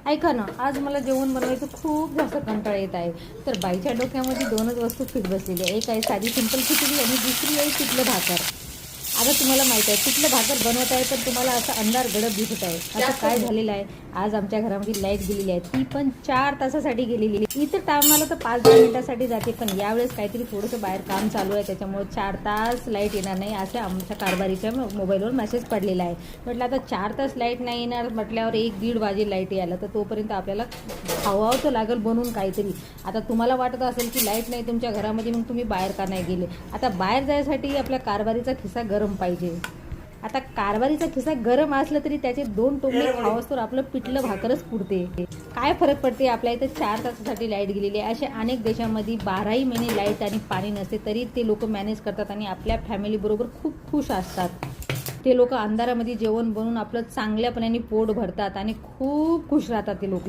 ऐका ना, आज मला जेवण बनवायचं खूप जास्त कंटाळा येत आहे. तर बाईच्या डोक्यामध्ये दोनच वस्तू फिट बसलेली आहे. एक आहे साधी सिंपल खिचडी आणि दुसरी आहे पिठलं भाकर. आता तुम्हाला माहीत आहे पिठलं भाकर बनवत आहे, पण तुम्हाला असा अंधार गडद दिसत आहे. आता काय झालेलं आहे, आज आमच्या घरामध्ये लाईट गेलेली आहे, ती पण 4 तासासाठी गेलेली आहे. इतर टायमाला तर 5-10 मिनिटासाठी जाते, पण यावेळेस काहीतरी थोडंसं बाहेर काम चालू आहे, त्याच्यामुळे 4 तास लाईट येणार नाही असे आमच्या कारभारीच्या मोबाईलवर मेसेज पडलेला आहे. म्हटलं आता 4 तास लाईट नाही येणार म्हटल्यावर 1-1:30 वाजे लाईट यायला, तर तोपर्यंत आपल्याला खावावं तर लागेल बनवून काहीतरी. आता तुम्हाला वाटत असेल की लाईट नाही तुमच्या घरामध्ये, मग तुम्ही बाहेर का नाही गेले. आता बाहेर जायसाठी आपल्या कारभारीचा खिसा गरम पाहिजे. आता कारभारीचा खिसा गरम असला तरी त्याचे 2 टोमणे खावंच तर आपलं पिठलं भाकरच पुरते. काय फरक पडते, आपल्या इथं 4 तासासाठी लाईट गेलेली आहे. अशा अनेक देशांमध्ये 12ही महिने लाईट आणि पाणी नसते, तरी ते लोक मॅनेज करतात आणि आपल्या फॅमिलीबरोबर खूप खुश असतात. ते लोक अंधारामध्ये जेवण बनवून आपलं चांगल्यापणाने पोट भरतात आणि खूप खुश राहतात ते लोक.